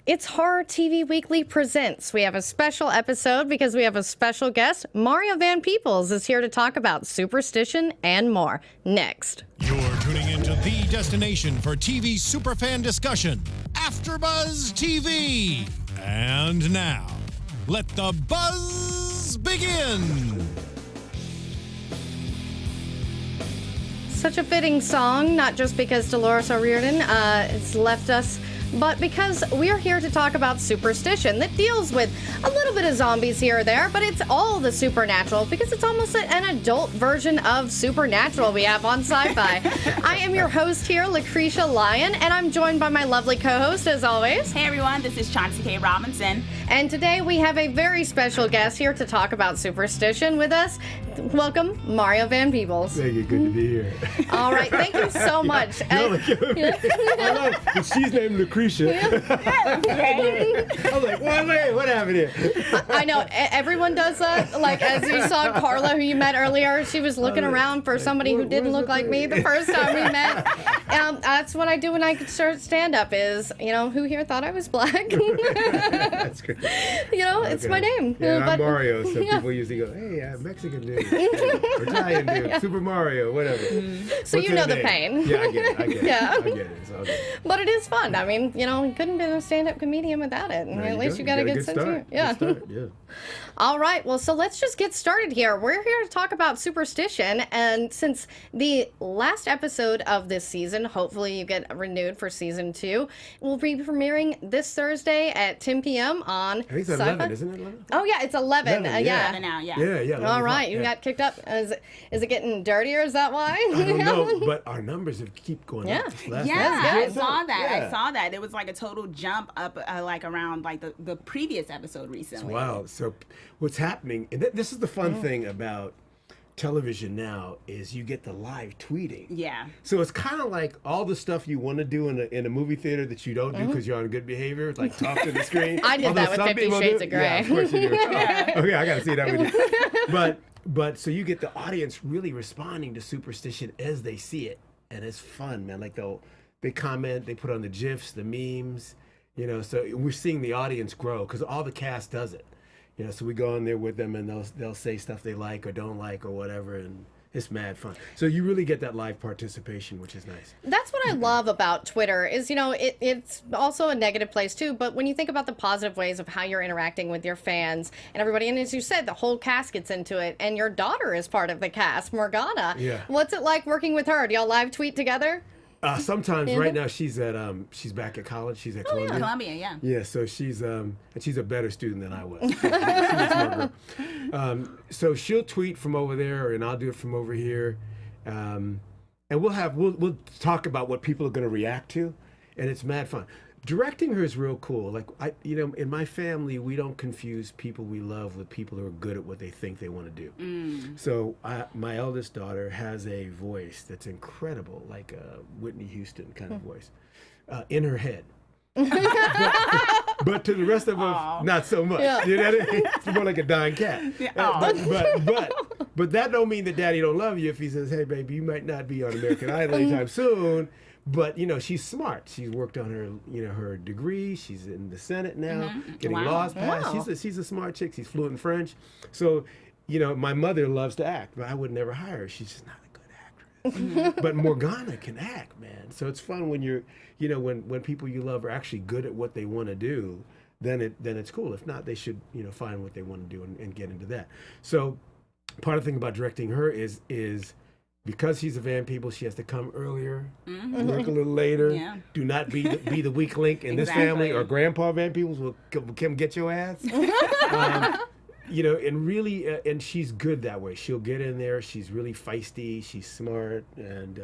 It's Horror TV Weekly Presents. We have a special episode because we have a special guest. Mario Van Peebles is here to talk about Superstition and more. Next. You're tuning into the destination for TV superfan discussion, AfterBuzz TV. And now, let the buzz begin. Such a fitting song, not just because Dolores O'Riordan has left us, but because we're here to talk about Superstition that deals with a little bit of zombies here or there, but it's all the supernatural because it's almost an adult version of Supernatural we have on SYFY. I am your host here, Lacretia Lyon, and I'm joined by my lovely co-host as always. Hey everyone, this is Chauncey Robinson. And today we have a very special guest here to talk about Superstition with us. Welcome, Mario Van Peebles. Thank you, good to be here. All right, thank you so much. I love, she's named Lacretia. I was like, wait, what happened here? I know, everyone does that. Like, as you saw Carla, who you met earlier, she was looking around for somebody who didn't look like me the first time we met. That's what I do when I start stand-up is, who here thought I was black? That's great. It's my name. Yeah, but, I'm Mario, so people usually go, hey, I'm Mexican dude, Italian dude, Yeah. Super Mario, whatever. So What's you know their the name? pain. Yeah, I get it. Yeah. I get it. It's all good. But it is fun. I mean, you couldn't be a stand-up comedian without it. And There at least go. you got a good sense of start. humor. Yeah. Good start, yeah. All right, well, so let's just get started here. We're here to talk about Superstition, and since the last episode of this season, hopefully you get renewed for season 2, will be premiering this Thursday at 10 p.m. on I think it's SYFY. 11, isn't it 11? Oh, yeah, it's 11. 11, yeah. But now, yeah. Yeah. All 11 right, o'clock, you yeah. got kicked up. Is it getting dirtier? Is that why? I don't know, but our numbers have keep going Yeah. up. This last Yeah, That's I good. saw that. Yeah. I saw that. It was like a total jump up, like around like the previous episode recently. Wow. So what's happening, and this is the fun thing about television now, is you get the live tweeting. Yeah. So it's kind of like all the stuff you want to do in a movie theater that you don't do because you're on good behavior, like talk to the screen. I did Although that with some 50 people Shades do. of Grey. Yeah, of course you do. Okay, I got to see that with you. But so you get the audience really responding to Superstition as they see it, and it's fun, man. Like they comment, they put on the GIFs, the memes, So we're seeing the audience grow because all the cast does it. So we go in there with them and they'll say stuff they like or don't like or whatever, and it's mad fun. So you really get that live participation, which is nice. That's what I love about Twitter is, it's also a negative place too, but when you think about the positive ways of how you're interacting with your fans and everybody, and as you said, the whole cast gets into it, and your daughter is part of the cast, Morgana. Yeah. What's it like working with her? Do y'all live tweet together? Sometimes. Right now she's back at college. She's at Columbia. Columbia, yeah. Yeah, so she's a better student than I was. She's a smart girl. So she'll tweet from over there, and I'll do it from over here, and we'll talk about what people are going to react to, and it's mad fun. Directing her is real cool. Like in my family, we don't confuse people we love with people who are good at what they think they want to do. So my eldest daughter has a voice that's incredible, like a Whitney Houston kind of voice, in her head. but to the rest of us, not so much. Yeah. You know what I mean? It's more like a dying cat. But that don't mean that Daddy don't love you if he says, "Hey, baby, you might not be on American Idol anytime soon." But she's smart. She's worked on her degree. She's in the Senate now, getting laws passed. Wow. She's a smart chick. She's fluent in French. So, my mother loves to act, but I would never hire her. She's just not a good actress. But Morgana can act, man. So it's fun when you're, when people you love are actually good at what they want to do. Then it's cool. If not, they should find what they want to do and get into that. So, part of the thing about directing her is. Because she's a Van Peebles, she has to come earlier, work a little later. Yeah. Do not be the weak link in this family, or Grandpa Van Peebles will come get your ass. And really, and she's good that way. She'll get in there. She's really feisty. She's smart, and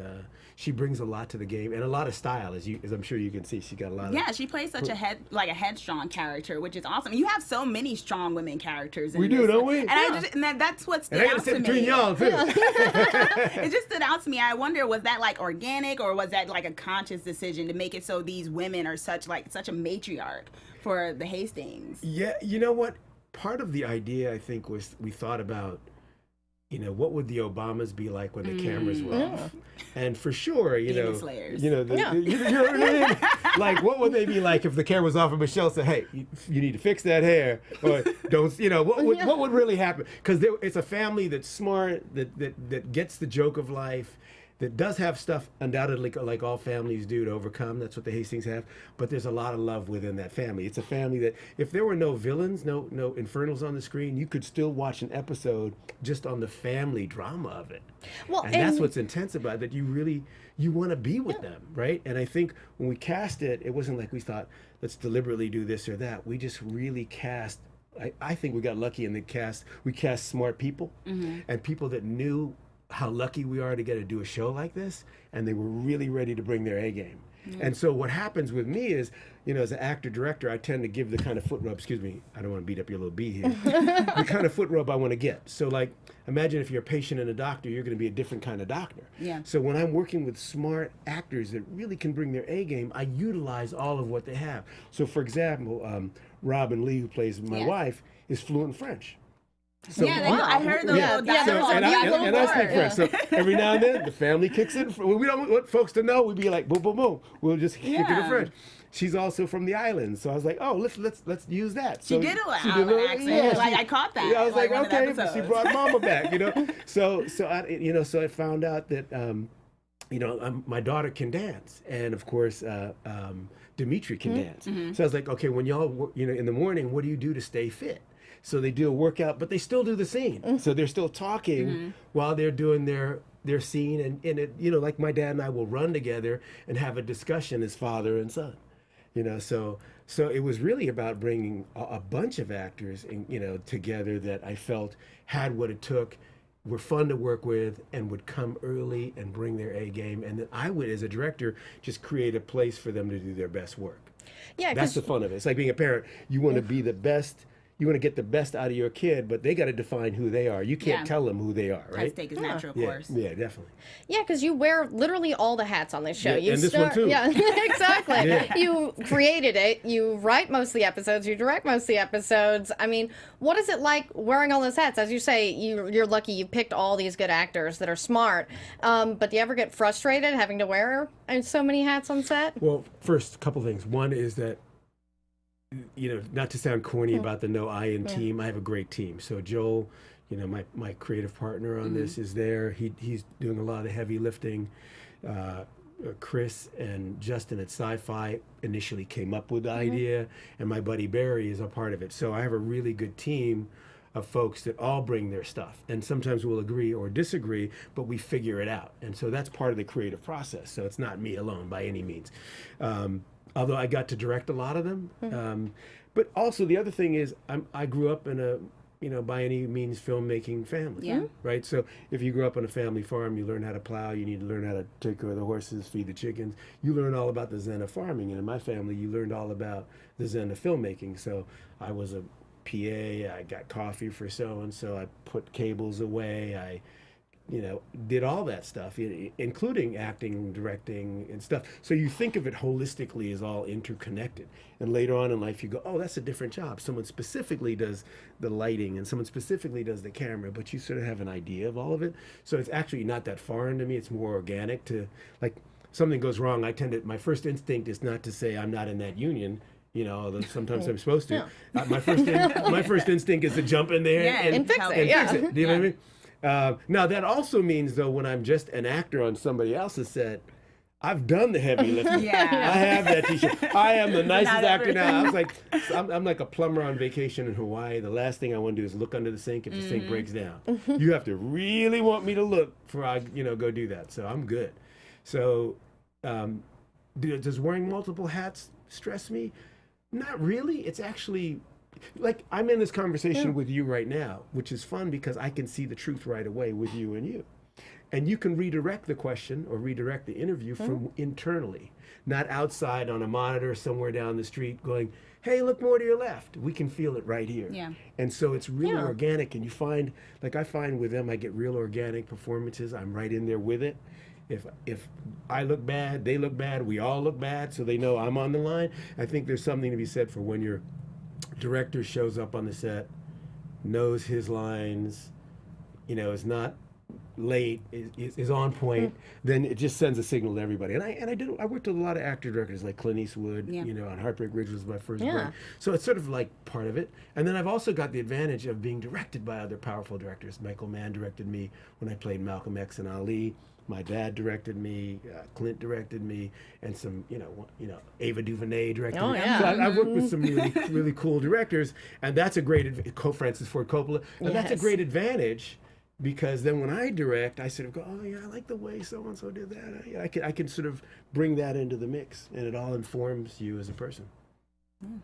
she brings a lot to the game and a lot of style, as I'm sure you can see. She got a lot of. Yeah, she plays such a headstrong character, which is awesome. You have so many strong women characters. We do, don't we? And that's what stood And I out gotta sit to between me. y'all too. It just stood out to me. I wonder, was that like organic, or was that like a conscious decision to make it so these women are such a matriarch for the Hastings? Yeah, you know what? Part of the idea, I think, was we thought about, what would the Obamas be like when the cameras were off? And for sure, you know, you know what I mean? Like, what would they be like if the camera was off and Michelle said, "Hey, you need to fix that hair," or don't, what would really happen? Because it's a family that's smart, that gets the joke of life, that does have stuff undoubtedly like all families do to overcome. That's what the Hastings have. But there's a lot of love within that family. It's a family that if there were no villains, no infernals on the screen, you could still watch an episode just on the family drama of it. Well, and that's what's intense about it, that you want to be with them, right? And I think when we cast it, it wasn't like we thought, let's deliberately do this or that. We just really cast. I think we got lucky in the cast. We cast smart people and people that knew how lucky we are to get to do a show like this, and they were really ready to bring their A game. And so what happens with me is, as an actor director, I tend to give the kind of foot rub, excuse me, I don't want to beat up your little bee here, the kind of foot rub I want to get. So like, imagine if you're a patient and a doctor, you're going to be a different kind of doctor. Yeah. So when I'm working with smart actors that really can bring their A game, I utilize all of what they have. So for example, Robin Lee, who plays my wife, is fluent in French. So, I heard the little dialogue. And I speak French. So every now and then, the family kicks in. We don't want folks to know. We'd be like, boom, boom, boom. We'll just kick into French. She's also from the islands, so I was like, oh, let's use that. So she did a little accent. I caught that. I was like okay, she brought Mama back, So I found out that my daughter can dance, and of course Dimitri can dance. So I was like, okay, when y'all in the morning, what do you do to stay fit? So they do a workout, but they still do the scene. So they're still talking while they're doing their scene. And it, like my dad and I will run together and have a discussion as father and son. So it was really about bringing a bunch of actors, together that I felt had what it took, were fun to work with, and would come early and bring their A game. And then I would, as a director, just create a place for them to do their best work. Yeah, that's the fun of it. It's like being a parent. You want to be the best. You want to get the best out of your kid, but they got to define who they are. You can't tell them who they are, right? Has to take his natural course. Yeah, definitely. Yeah, because you wear literally all the hats on this show. Yeah, and this one too. Yeah, exactly. You created it. You write most of the episodes. You direct most of the episodes. I mean, what is it like wearing all those hats? As you say, you're lucky you picked all these good actors that are smart. But do you ever get frustrated having to wear so many hats on set? Well, first, a couple things. One is that, not to sound corny about the no I in team, I have a great team. So Joel, my creative partner on this is there. He's doing a lot of the heavy lifting. Chris and Justin at SYFY initially came up with the idea, and my buddy Barry is a part of it. So I have a really good team of folks that all bring their stuff. And sometimes we'll agree or disagree, but we figure it out. And so that's part of the creative process. So it's not me alone by any means. Although I got to direct a lot of them. But also the other thing is I grew up in a, by any means filmmaking family, right? So if you grew up on a family farm, you learn how to plow, you need to learn how to take care of the horses, feed the chickens. You learn all about the zen of farming. And in my family, you learned all about the zen of filmmaking. So I was a PA, I got coffee for so-and-so, I put cables away, I did all that stuff, including acting, directing, and stuff. So you think of it holistically as all interconnected. And later on in life, you go, oh, that's a different job. Someone specifically does the lighting, and someone specifically does the camera, but you sort of have an idea of all of it. So it's actually not that foreign to me. It's more organic to, like, something goes wrong. My first instinct is not to say I'm not in that union. Although sometimes I'm supposed to. My first instinct is to jump in there and fix it. Do you know what I mean? Now that also means, though, when I'm just an actor on somebody else's set, I've done the heavy lifting. I have that t-shirt. I am the nicest actor now. I was like, I'm like a plumber on vacation in Hawaii. The last thing I want to do is look under the sink if the sink breaks down. You have to really want me to look before I, go do that. So I'm good. So does wearing multiple hats stress me? Not really. It's actually, like, I'm in this conversation with you right now, which is fun because I can see the truth right away with you and you. And you can redirect the question or redirect the interview from internally, not outside on a monitor somewhere down the street going, hey, look more to your left. We can feel it right here. Yeah. And so it's really organic. And you find, like I find with them, I get real organic performances. I'm right in there with it. If I look bad, they look bad, we all look bad, so they know I'm on the line. I think there's something to be said for when your director shows up on the set, knows his lines, is not late, is on point, then it just sends a signal to everybody. And I worked with a lot of actor directors like Clint Eastwood, on Heartbreak Ridge was my first break. So it's sort of like part of it. And then I've also got the advantage of being directed by other powerful directors. Michael Mann directed me when I played Malcolm X and Ali. My dad directed me, Clint directed me, and some, Ava DuVernay directed me. Yeah. So I've worked with some really cool directors, and that's a great, Francis Ford Coppola, and that's a great advantage, because then when I direct, I sort of go, oh yeah, I like the way so-and-so did that. I can sort of bring that into the mix, and it all informs you as a person.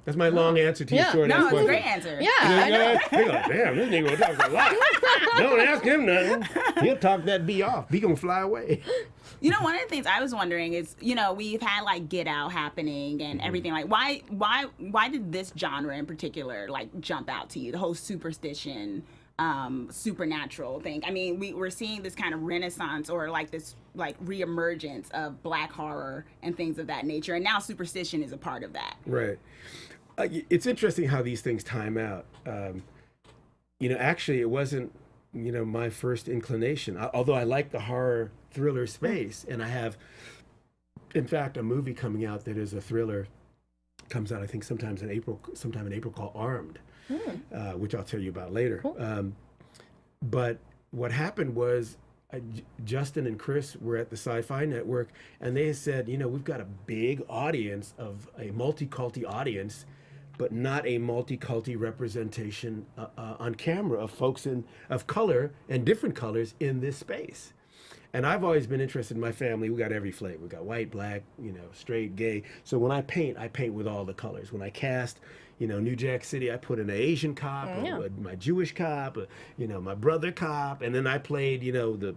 That's my long answer to your short No, question. it's a great answer. Yeah, I know. They go, damn, this nigga talks a lot. Don't ask him nothing. He'll talk that bee off. Bee gonna fly away. One of the things I was wondering is, we've had like Get Out happening and everything. Like, why did this genre in particular like jump out to you? The whole superstition, supernatural thing. I mean, we're seeing this kind of renaissance or like this like reemergence of Black horror and things of that nature, and now superstition is a part of that. Right. It's interesting how these things time out. Actually, it wasn't, my first inclination, although I like the horror thriller space, and I have, in fact, a movie coming out that is a thriller, comes out I think sometime in April called Armed, which I'll tell you about later. Cool. But what happened was, Justin and Chris were at the SYFY network, and they said, we've got a big audience, of a multi-culti audience, but not a multi-culti representation on camera of folks of color and different colors in this space. And I've always been interested in my family. We got every flavor. We got white, black, straight, gay. So when I paint with all the colors. When I cast, New Jack City, I put in an Asian cop, my Jewish cop, my brother cop, and then I played, the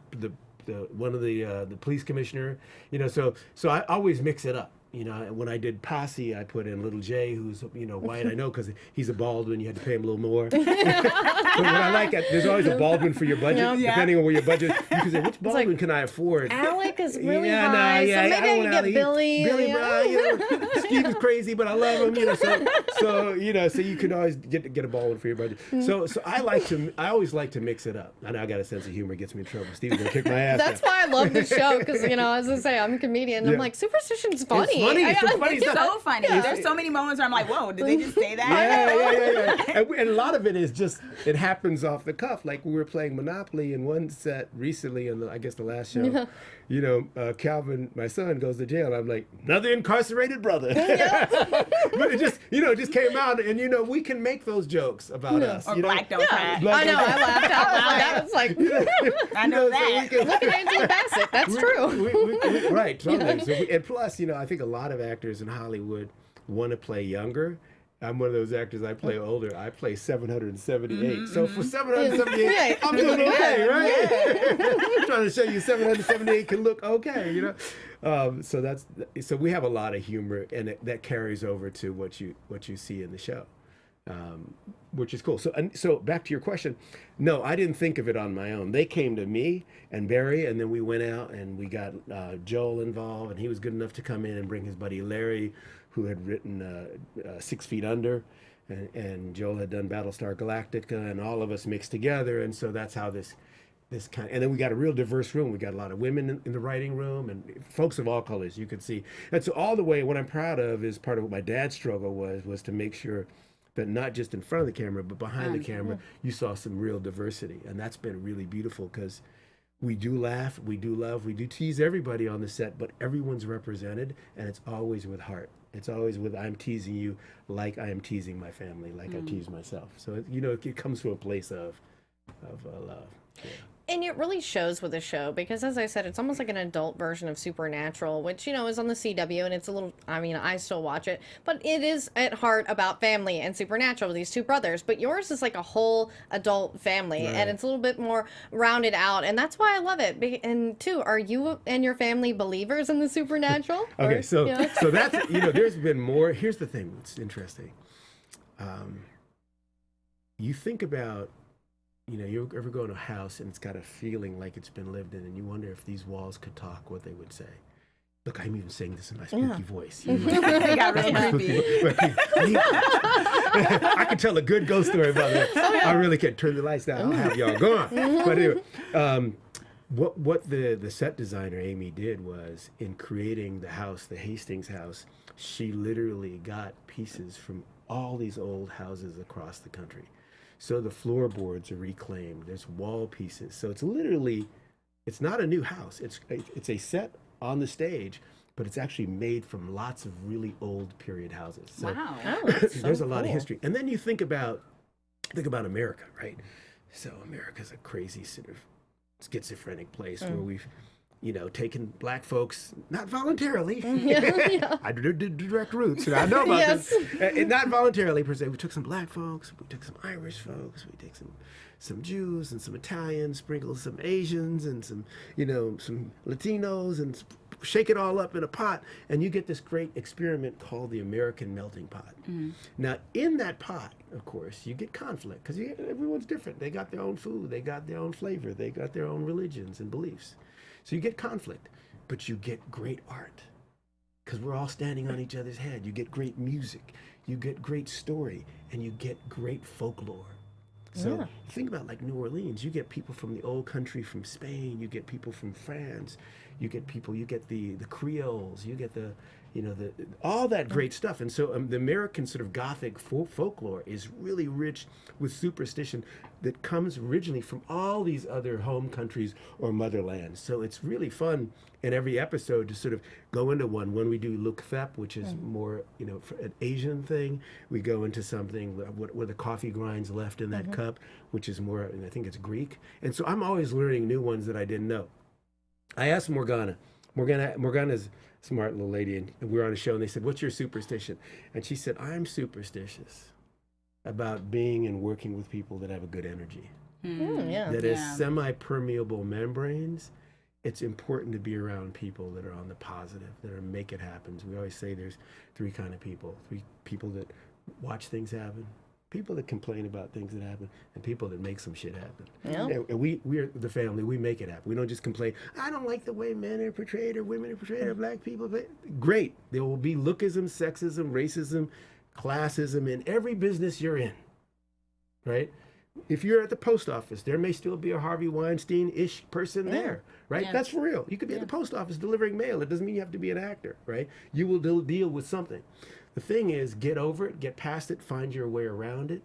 one of the police commissioner. So I always mix it up. When I did Posse, I put in Little J, who's, white. I know because he's a Baldwin, you had to pay him a little more. But what I like, there's always a Baldwin for your budget, depending on where your budget. You can say, which Baldwin can I afford? Alec is really high, so maybe I can get Billy. Billy Brown, Steve is crazy, but I love him. So you can always get a Baldwin for your budget. So I always like to mix it up. I know I got a sense of humor, gets me in trouble. Steve's gonna kick my ass. That's why I love this show, because as I say, I'm a comedian. I'm like, superstition's funny. It's funny. It's so funny. There's so many moments where I'm like, whoa, did they just say that? Yeah. And a lot of it is just, it happens off the cuff. Like we were playing Monopoly in one set recently, in I guess the last show. Calvin, my son, goes to jail. I'm like, another incarcerated brother. But it just came out, and we can make those jokes about us. Or black don't cry. I know, I laughed out loud. That was like, I know that. look at Angela Bassett. That's true. Right, totally. And plus, I think a lot of actors in Hollywood want to play younger. I'm one of those actors, I play older. I play 778. So for 778, I'm doing okay, right? I'm trying to show you 778 can look okay, So we have a lot of humor, and that carries over to what you see in the show, which is cool. So back to your question. No, I didn't think of it on my own. They came to me and Barry, and then we went out and we got Joel involved, and he was good enough to come in and bring his buddy Larry, who had written 6 Feet Under, and Joel had done Battlestar Galactica, and all of us mixed together, and so that's how this kind of, and then we got a real diverse room. We got a lot of women in the writing room, and folks of all colors, you could see. And so all the way, what I'm proud of is part of what my dad's struggle was to make sure that not just in front of the camera, but behind the camera, you saw some real diversity, and that's been really beautiful, because we do laugh, we do love, we do tease everybody on the set, but everyone's represented, and it's always with heart. It's always with, I'm teasing you like I am teasing my family, like I tease myself. So, it comes from a place of love. Yeah. And it really shows with the show, because as I said, it's almost like an adult version of Supernatural, which, is on the CW, and it's a little, I still watch it, but it is at heart about family and Supernatural, these two brothers, but yours is like a whole adult family, and it's a little bit more rounded out, and that's why I love it. And two, are you and your family believers in the Supernatural? Okay, so that's, there's been more. Here's the thing that's interesting. You think about, you ever go in a house and it's got a feeling like it's been lived in, and you wonder if these walls could talk, what they would say. Look, I'm even saying this in my spooky voice. It got really creepy. I can tell a good ghost story about that. I really can. Turn the lights down. I'll have y'all go on. But anyway, what the set designer Amy did was, in creating the house, the Hastings house, she literally got pieces from all these old houses across the country. So the floorboards are reclaimed. There's wall pieces. So it's literally, it's not a new house. It's a set on the stage, but it's actually made from lots of really old period houses. So Wow. Oh, that's so there's a lot of cool. history. And then you think about America, right? So America's a crazy sort of schizophrenic place where we've, taken black folks, not voluntarily. I do direct roots, and I know about this. Not voluntarily per se. We took some black folks, we took some Irish folks, we took some Jews and some Italians, sprinkled some Asians and some Latinos, and shake it all up in a pot, and you get this great experiment called the American melting pot. Now, in that pot, of course, you get conflict, because everyone's different. They got their own food, they got their own flavor, they got their own religions and beliefs. So you get conflict, but you get great art, because we're all standing on each other's head. You get great music, you get great story, and you get great folklore. So think about like New Orleans. You get people from the old country, from Spain. You get people from France. You get the Creoles. You get the all that great stuff. And so the American sort of Gothic folklore is really rich with superstition that comes originally from all these other home countries or motherlands. So it's really fun in every episode to sort of go into one. When we do Luk Thep, which is more, an Asian thing, we go into something where the coffee grinds left in that cup, which is more, and I think it's Greek. And so I'm always learning new ones that I didn't know. I asked Morgana's a smart little lady, and we were on a show, and they said, "What's your superstition?" And she said, "I'm superstitious about being and working with people that have a good energy. That is semi-permeable membranes. It's important to be around people that are on the positive, that are make it happen." We always say there's three kind of people: three people that watch things happen, people that complain about things that happen, and people that make some shit happen. And we're the family. We make it happen. We don't just complain, "I don't like the way men are portrayed or women are portrayed or black people." Great. There will be lookism, sexism, racism, classism in every business you're in, right? If you're at the post office, there may still be a Harvey Weinstein-ish person there, right? That's for real. You could be at the post office delivering mail. It doesn't mean you have to be an actor, right? You will deal with something. The thing is, get over it, get past it, find your way around it.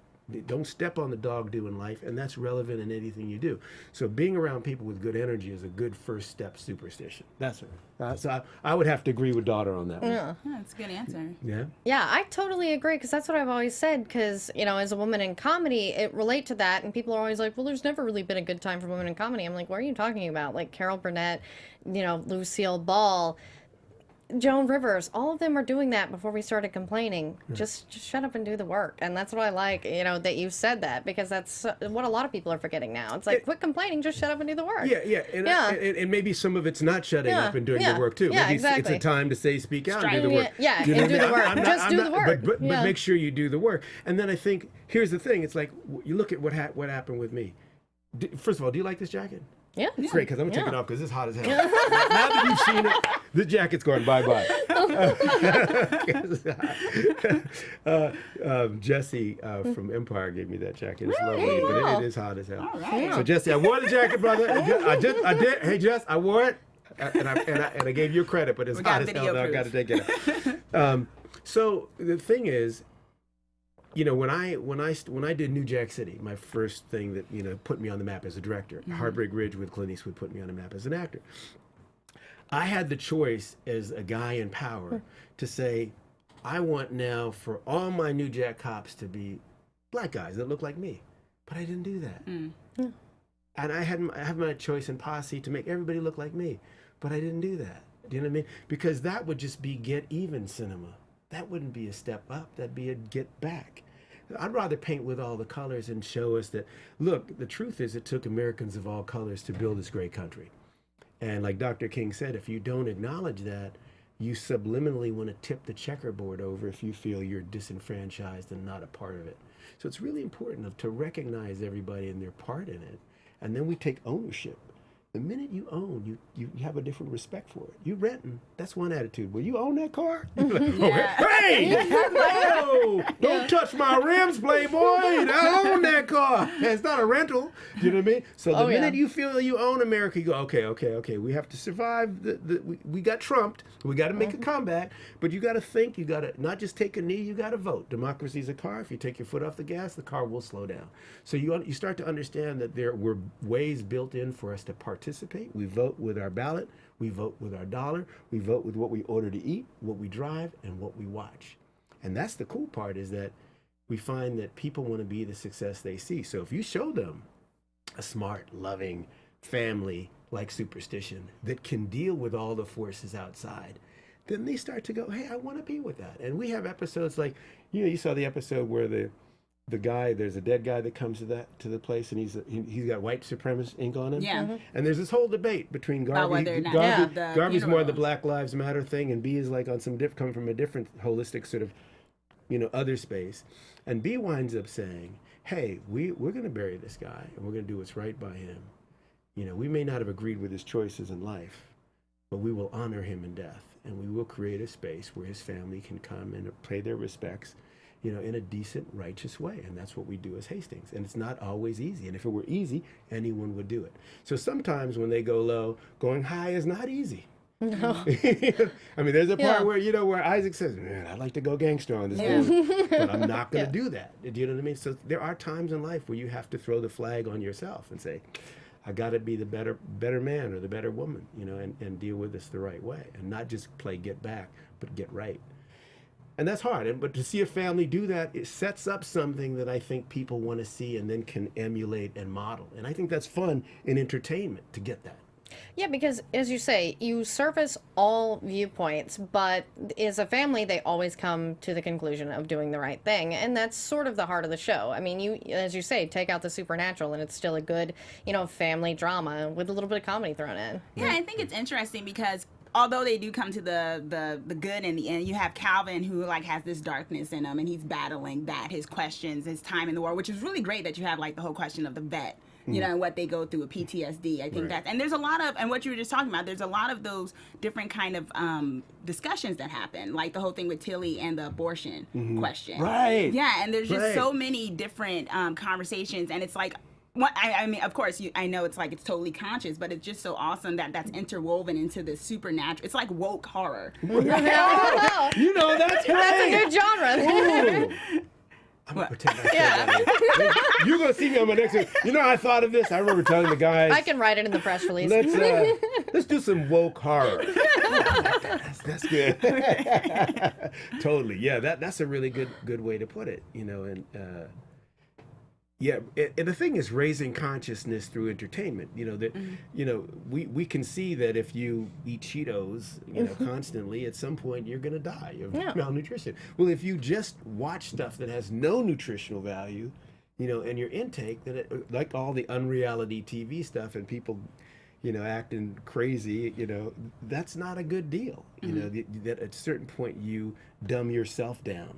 Don't step on the dog doing life, and that's relevant in anything you do. So being around people with good energy is a good first step superstition. That's right. So I would have to agree with daughter on that one. Yeah, that's a good answer. Yeah, I totally agree, because that's what I've always said, because, as a woman in comedy, it relate to that, and people are always like, well, there's never really been a good time for women in comedy. I'm like, what are you talking about? Like Carol Burnett, Lucille Ball, Joan Rivers, all of them are doing that before we started complaining. Just shut up and do the work. And that's what I like, that you said that, because that's what a lot of people are forgetting now. It's like, quit complaining, just shut up and do the work. And maybe some of it's not shutting up and doing the work too. Yeah, maybe exactly. it's a time to say, speak out and do the work. And do the work. Just do the work. But make sure you do the work. And then I think, here's the thing. It's like, you look at what happened with me. First of all, do you like this jacket? Yeah. It's great, because I'm going to take it off because it's hot as hell. Now that you've seen it, this jacket's going bye-bye. Jesse from Empire gave me that jacket. It's lovely, but it is hot as hell. All right. So Jesse, I wore the jacket, brother. I did. Hey, Jess, I wore it, and I gave you credit, but it's hot as hell. Now I got to take it off. So the thing is, when I did New Jack City, my first thing that put me on the map as a director, Heartbreak Ridge with Clint Eastwood put me on the map as an actor. I had the choice as a guy in power to say, I want now for all my New Jack cops to be black guys that look like me, but I didn't do that. And I have my choice in Posse to make everybody look like me, but I didn't do that. Do you know what I mean? Because that would just be get even cinema. That wouldn't be a step up. That'd be a get back. I'd rather paint with all the colors and show us that, look, the truth is it took Americans of all colors to build this great country. And like Dr. King said, if you don't acknowledge that, you subliminally want to tip the checkerboard over if you feel you're disenfranchised and not a part of it. So it's really important to recognize everybody and their part in it. And then we take ownership. The minute you own, you have a different respect for it. You renting, that's one attitude. Will you own that car? You're like, hey, Hey, no, don't touch my rims, Playboy. I own that car. It's not a rental. You know what I mean? So the minute you feel you own America, you go, okay. We have to survive. We got trumped. We got to make a comeback. But you got to think. You got to not just take a knee. You got to vote. Democracy's a car. If you take your foot off the gas, the car will slow down. So you start to understand that there were ways built in for us to participate. We vote with our ballot. We vote with our dollar. We vote with what we order to eat, what we drive, and what we watch. And that's the cool part, is that we find that people want to be the success they see. So if you show them a smart, loving family like Superstition that can deal with all the forces outside, then they start to go, hey, I want to be with that. And we have episodes like, you saw the episode where the guy, there's a dead guy that comes to the place, and he's got white supremacist ink on him. Yeah. And there's this whole debate between Garvey. Garvey's more the Black Lives Matter thing, and B is like on some coming from a different holistic sort of, other space. And B winds up saying, hey, we're going to bury this guy, and we're going to do what's right by him. We may not have agreed with his choices in life, but we will honor him in death, and we will create a space where his family can come and pay their respects, in a decent, righteous way. And that's what we do as Hastings. And it's not always easy. And if it were easy, anyone would do it. So sometimes when they go low, going high is not easy. No. I mean, there's a part where, where Isaac says, man, I'd like to go gangster on this dude, but I'm not going to do that. Do you know what I mean? So there are times in life where you have to throw the flag on yourself and say, I got to be the better man or the better woman, and deal with this the right way, and not just play get back, but get right. And that's hard. But to see a family do that, it sets up something that I think people want to see and then can emulate and model. And I think that's fun in entertainment to get that. Yeah, because as you say, you surface all viewpoints, but as a family, they always come to the conclusion of doing the right thing. And that's sort of the heart of the show. I mean, as you say, take out the supernatural and it's still a good, family drama with a little bit of comedy thrown in. Yeah, I think it's interesting because although they do come to the good in the end, you have Calvin who has this darkness in him, and he's battling that, his questions, his time in the war, which is really great that you have the whole question of the vet, and what they go through with PTSD. I think and there's a lot of, and what you were just talking about, there's a lot of those different kind of discussions that happen, like the whole thing with Tilly and the abortion question. Right. Yeah, and there's just so many different conversations, and it's I mean, of course, I know it's totally conscious, but it's just so awesome that that's interwoven into the supernatural. It's like woke horror. That's That's great. That's a good genre. I'm going to pretend I said that. You're going to see me on my next one. I thought of this. I remember telling the guys. I can write it in the press release. Let's do some woke horror. That's good. Totally. Yeah, that's a really good way to put it, and yeah, and the thing is raising consciousness through entertainment. We can see that if you eat Cheetos, constantly, at some point you're going to die of malnutrition. Well, if you just watch stuff that has no nutritional value, and your intake, like all the unreality TV stuff and people, acting crazy, that's not a good deal. That at a certain point you dumb yourself down,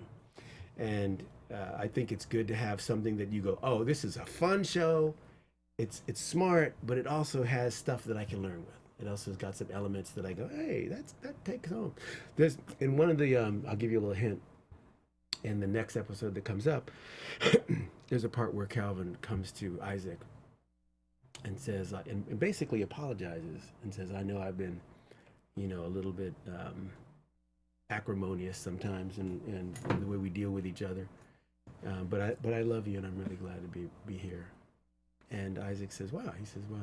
and I think it's good to have something that you go, oh, this is a fun show. It's smart, but it also has stuff that I can learn with. It also has got some elements that I go, hey, that takes home. There's in one of the, I'll give you a little hint. In the next episode that comes up, there's a part where Calvin comes to Isaac and says, and basically apologizes and says, I know I've been, a little bit acrimonious sometimes in the way we deal with each other. But I love you, and I'm really glad to be here. And Isaac says, wow. He says, wow,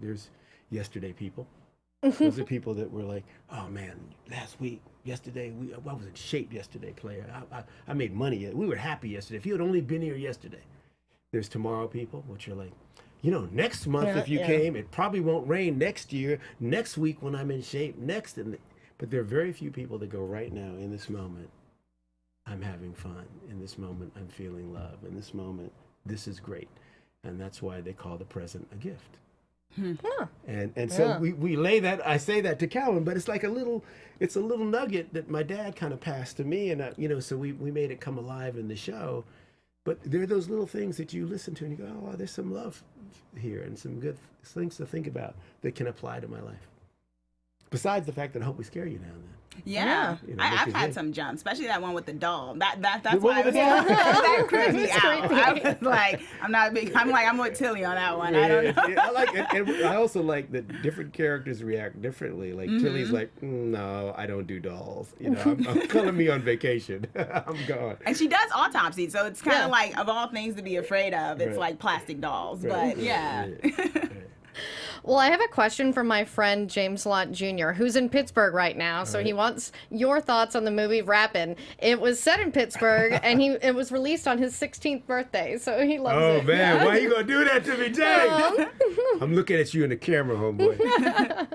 there's yesterday people. Those are people that were like, oh man, yesterday, I was in shape yesterday, player. I made money. We were happy yesterday. If you had only been here yesterday. There's tomorrow people, which are like, next month if you came, it probably won't rain next year, next week when I'm in shape, but there are very few people that go right now in this moment. I'm having fun. In this moment, I'm feeling love. In this moment, this is great. And that's why they call the present a gift. And so we lay that, I say that to Calvin, but it's like a little nugget that my dad kind of passed to me. And, so we made it come alive in the show. But there are those little things that you listen to and you go, oh, there's some love here and some good things to think about that can apply to my life. Besides the fact that I hope we scare you now and then. Yeah, You know, I've make had it some jumps, especially that one with the doll. That's The one why I with was the doll? that creeped me It's out. creepy. I was like, I'm not big. I'm with Tilly on that one. I don't know. I like it, and I also like that different characters react differently. Like Tilly's like, no, I don't do dolls. You know, I'm calling me on vacation. I'm gone. And she does autopsy, so it's kind of Yeah. like of all things to be afraid of, it's Right. like plastic dolls. Right, But yeah. Well, I have a question from my friend James Lott Jr., who's in Pittsburgh right now. So he wants your thoughts on the movie Rappin. It was set in Pittsburgh, and it was released on his 16th birthday. So he loves Oh it. man, why you gonna do that to me, James? I'm looking at you in the camera, homeboy.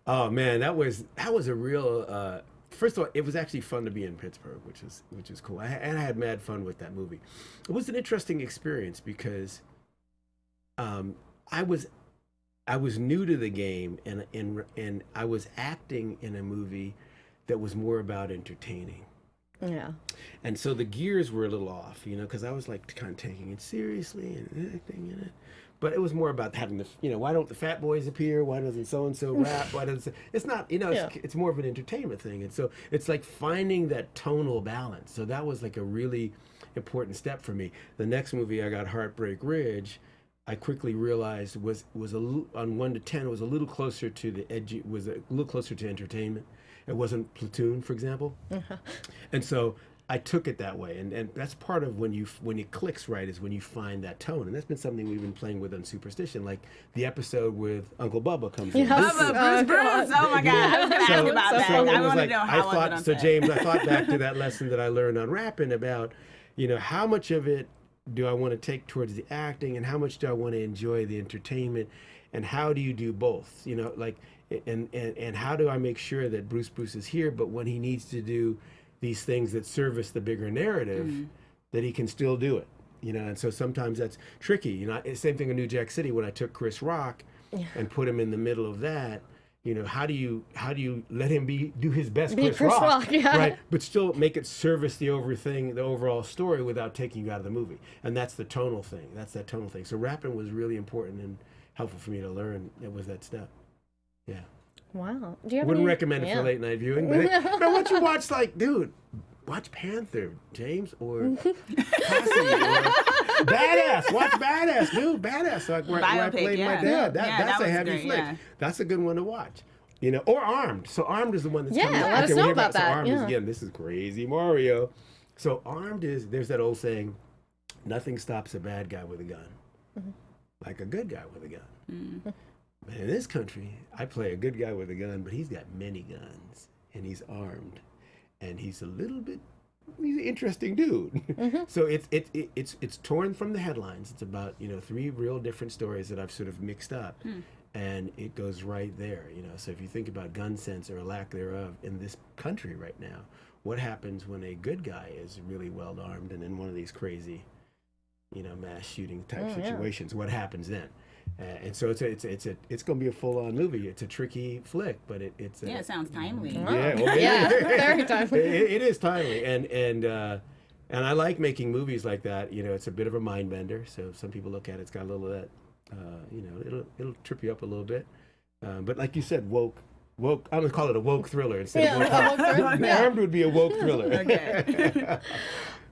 Oh man, that was a real. First of all, it was actually fun to be in Pittsburgh, which is cool. And I had mad fun with that movie. It was an interesting experience because I was new to the game, and I was acting in a movie that was more about entertaining. Yeah. And so the gears were a little off, you know, because I was like kind of taking it seriously and acting in it. But it was more about having why don't the fat boys appear? Why doesn't so-and-so rap? Why doesn't it's not, it's more of an entertainment thing. And so it's like finding that tonal balance. So that was like a really important step for me. The next movie I got, Heartbreak Ridge, I quickly realized was on 1 to 10, it was a little closer to the edgy, was a little closer to entertainment. It wasn't Platoon, for example. And so I took it that way, and that's part of when it clicks right is when you find that tone, and that's been something we've been playing with on Superstition, like the episode with Uncle Bubba comes in. Bubba, Bruce. Oh my God, I was gonna ask about that. So I want to know how was it on set. James, I thought back to that lesson that I learned on Rappin about, how much of it do I want to take towards the acting, and how much do I want to enjoy the entertainment, and how do you do both? And how do I make sure that Bruce is here, but when he needs to do these things that service the bigger narrative, that he can still do it, and so sometimes that's tricky. Same thing in New Jack City when I took Chris Rock and put him in the middle of that. How do you let him do his best Chris Rock, right? But still make it service the overall story without taking you out of the movie. And that's the tonal thing. That's that tonal thing. So Rappin was really important and helpful for me to learn. It was that step. Yeah. Wow. Do you have Wouldn't any- recommend it for late night viewing. But once you watch, watch Panther, James, or Cassie, or Badass. Watch Badass, dude. Badass. Where I played my dad. That's that a heavy great, flick. yeah. That's a good one to watch. Or Armed. So Armed is the one that's Yeah, coming out. let us know about So that, Armed is, yeah. again, this is crazy Mario. So Armed there's that old saying, nothing stops a bad guy with a gun. Like a good guy with a gun. But in this country, I play a good guy with a gun, but he's got many guns, and he's armed, and he's an interesting dude. So it's torn from the headlines. It's about 3 real different stories that I've sort of mixed up, and it goes right there. So if you think about gun sense or a lack thereof in this country right now, what happens when a good guy is really well armed and in one of these crazy, mass shooting type situations? What happens then? And so it's going to be a full-on movie. It's a tricky flick, but it sounds timely. Very timely. It is timely, and I like making movies like that. It's a bit of a mind bender. So some people look at it, it's got a little of that. It'll trip you up a little bit. But like you said, woke. I'm gonna call it a woke thriller instead of a woke thriller. Armed would be a woke thriller. Okay.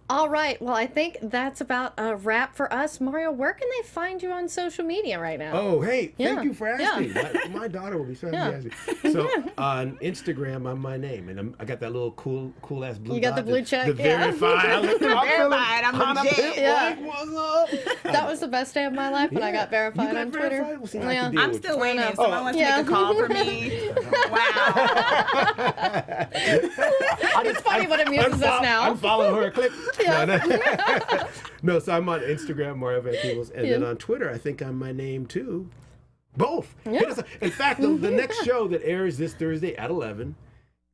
All right. Well, I think that's about a wrap for us. Mario, where can they find you on social media right now? Oh, hey, Yeah. thank you for asking. Yeah. My daughter will be so happy to ask you. So on Instagram, I'm my name, and I got that little cool ass blue. You got dot, the blue check, The yeah. verified. Verified, I'm legit. Yeah. What's up? That was the best day of my life when I got verified You got on Twitter. verified? Well, see, I can deal I'm with still you. waiting. know. If someone wants to Yeah. make a call for me. Wow. It's funny what amuses us now. Unfollow her. Click. Yeah. No. No, so I'm on Instagram, Mario Van Peebles, and then Yeah. on Twitter, I think I'm my name too. Both. Hit us up. In fact, the next show that airs this Thursday at 11,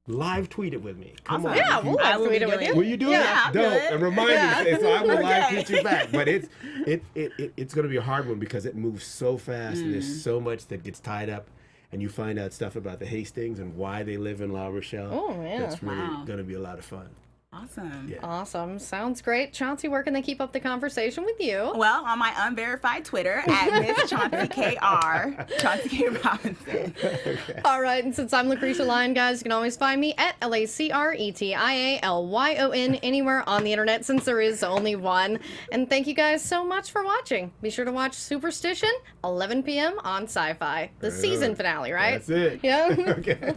live tweet it with me. Come on. Yeah, we'll I live will tweet be it with doing you. Will you do Yeah, it? I'll do Dope. it. And remind Yeah. me. So I will live Okay. tweet you back. But it's going to be a hard one because it moves so fast and there's so much that gets tied up. And you find out stuff about the Hastings and why they live in La Rochelle. Oh, yeah. That's really Wow. going to be a lot of fun. Awesome. Yeah. Awesome. Sounds great. Chauncey, where can they keep up the conversation with you? Well, on my unverified Twitter at Miss Chauncey KR, Chauncey K. Robinson. All right, and since I'm Lacretia Lyon, guys, you can always find me at LACRETIALYON anywhere on the internet, since there is only one. And thank you guys so much for watching. Be sure to watch Superstition, 11 p.m. on SYFY. The season finale, right? That's it. Yeah. Okay.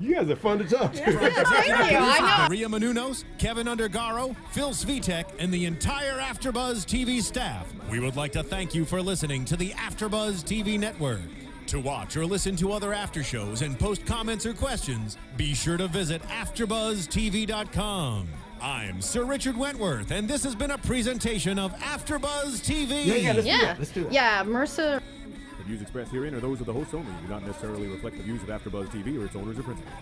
You guys are fun to talk to. Thank you. I know. Maria Menounos, Kevin Undergaro, Phil Svitek, and the entire AfterBuzz TV staff. We would like to thank you for listening to the AfterBuzz TV network. To watch or listen to other after shows and post comments or questions, be sure to visit AfterBuzzTV.com. I'm Sir Richard Wentworth, and this has been a presentation of AfterBuzz TV. Let's do it. Yeah, Mercer. The views expressed herein are those of the hosts only and do not necessarily reflect the views of AfterBuzz TV or its owners or principals.